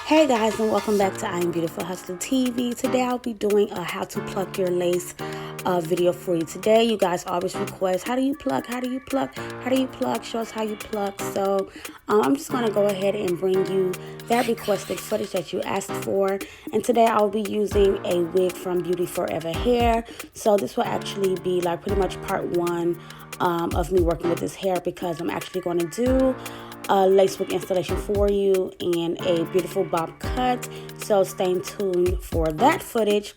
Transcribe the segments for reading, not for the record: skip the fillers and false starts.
Hey guys, and welcome back to IAmBeautifulHustler TV. Today I'll be doing a how to pluck your lace video for you. Today you guys always request, how do you pluck, how do you pluck, how do you pluck, show us how you pluck. So I'm just going to go ahead and bring you that requested footage that you asked for. And today I'll be using a wig from Beauty Forever Hair. So this will actually be like pretty much part one of me working with this hair, because I'm actually going to do a lace wig installation for you and a beautiful bob cut. So stay tuned for that footage.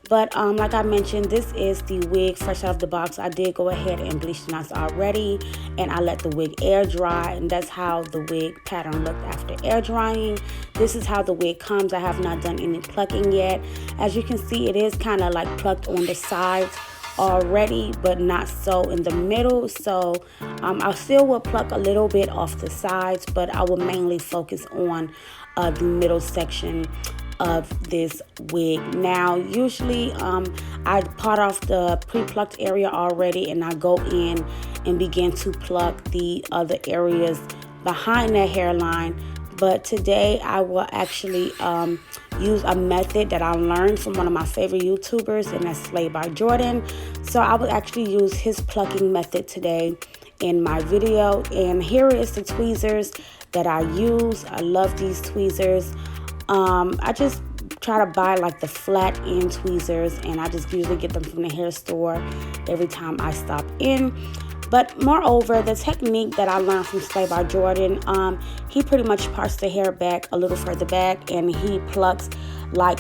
But like I mentioned, this is the wig fresh out of the box. I did go ahead and bleach the knots already, and I let the wig air dry, and that's how the wig pattern looked after air drying. This is how the wig comes. I have not done any plucking yet. As you can see, it is kind of like plucked on the sides already, but not so in the middle. So I still will pluck a little bit off the sides, but I will mainly focus on the middle section of this wig. Now usually I part off the pre-plucked area already, and I go in and begin to pluck the other areas behind that hairline. But today I will actually use a method that I learned from one of my favorite YouTubers, and that's Slay by Jordan. So I will actually use his plucking method today in my video. And here is the tweezers that I use. I love these tweezers. I just try to buy like the flat end tweezers, and I just usually get them from the hair store every time I stop in. But moreover, the technique that I learned from Slay by Jordan, he pretty much parts the hair back a little further back, and he plucks like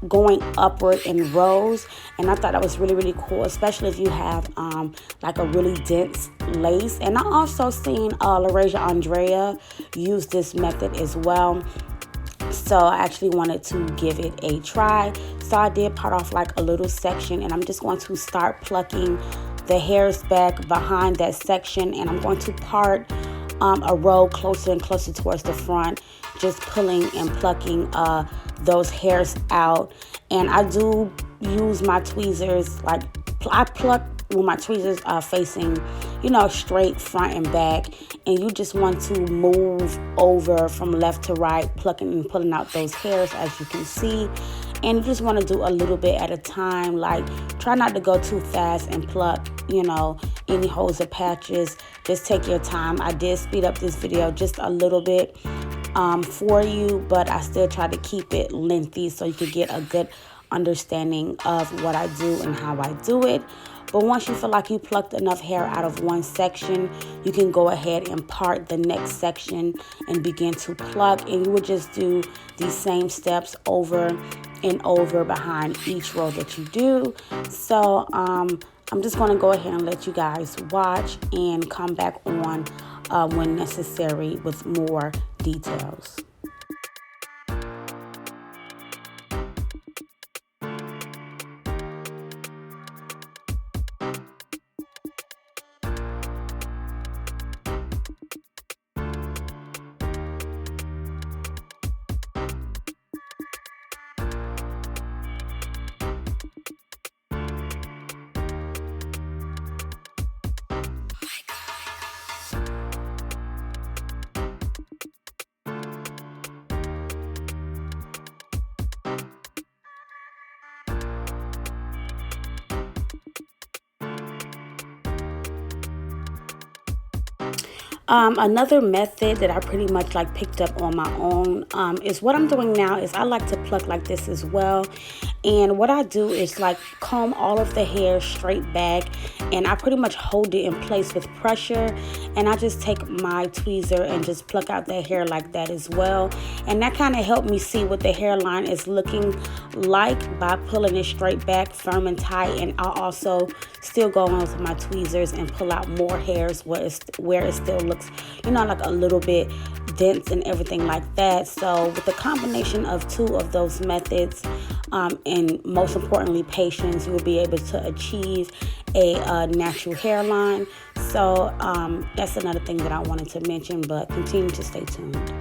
going upward in rows. And I thought that was really, really cool, especially if you have like a really dense lace. And I also seen LaRasia Andrea use this method as well. So I actually wanted to give it a try. So I did part off like a little section, and I'm just going to start plucking the hairs back behind that section, and I'm going to part a row closer and closer towards the front, just pulling and plucking those hairs out. And I do use my tweezers, like I pluck with my tweezers facing, straight front and back, and you just want to move over from left to right, plucking and pulling out those hairs, as you can see. And you just want to do a little bit at a time. Like, try not to go too fast and pluck, any holes or patches. Just take your time. I did speed up this video just a little bit for you, but I still try to keep it lengthy so you can get a good understanding of what I do and how I do it. But once you feel like you plucked enough hair out of one section, you can go ahead and part the next section and begin to pluck. And you would just do these same steps over and over behind each row that you do. So I'm just going to go ahead and let you guys watch and come back on when necessary with more details. Another method that I pretty much like picked up on my own is what I'm doing now is I like to pluck like this as well. And what I do is like comb all of the hair straight back, and I pretty much hold it in place with pressure, and I just take my tweezer and just pluck out that hair like that as well. And that kind of helped me see what the hairline is looking like by pulling it straight back, firm and tight. And I'll also still go on with my tweezers and pull out more hairs where it still looks, like a little bit dense and everything like that. So with the combination of two of those methods, and most importantly patience, you will be able to achieve a natural hairline. So that's another thing that I wanted to mention, but continue to stay tuned.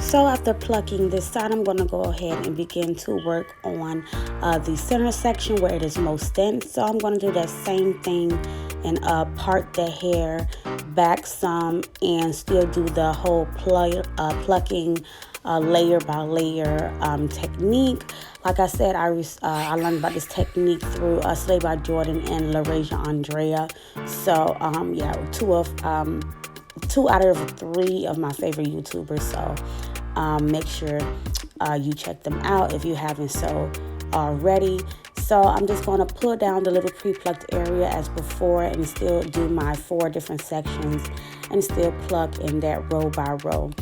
So after plucking this side, I'm going to go ahead and begin to work on the center section where it is most dense. So I'm going to do that same thing and part the hair back some and still do the whole plucking layer by layer technique. Like I said, I learned about this technique through Slay by Jordan and LaRasia Andrea. So yeah, two out of three of my favorite YouTubers. So make sure you check them out if you haven't so already. So I'm just going to pull down the little pre-plucked area as before and still do my 4 different sections and still pluck in that row by row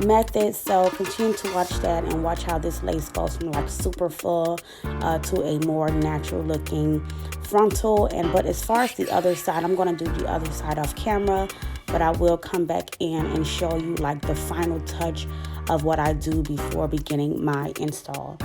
method. So continue to watch that and watch how this lace goes from like super full to a more natural looking frontal. But as far as the other side, I'm going to do the other side off camera, but I will come back in and show you like the final touch of what I do before beginning my install.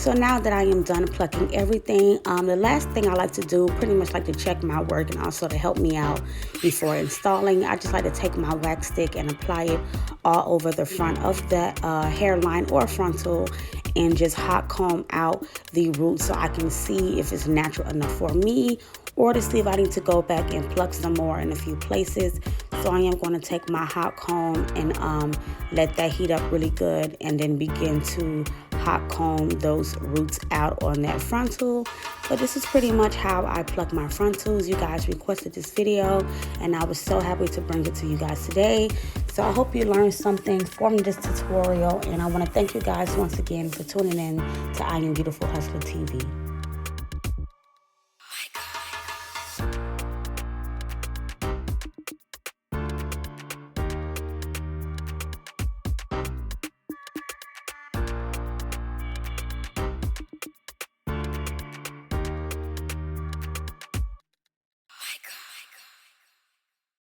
So now that I am done plucking everything, the last thing I like to do, pretty much like to check my work and also to help me out before installing, I just like to take my wax stick and apply it all over the front of the hairline or frontal, and just hot comb out the roots so I can see if it's natural enough for me, or to see if I need to go back and pluck some more in a few places. So I am going to take my hot comb and let that heat up really good, and then begin to hot comb those roots out on that frontal. So this is pretty much how I pluck my frontals. You guys requested this video, and I was so happy to bring it to you guys today. So I hope you learned something from this tutorial, and I want to thank you guys once again for tuning in to I Am Beautiful Hustler TV.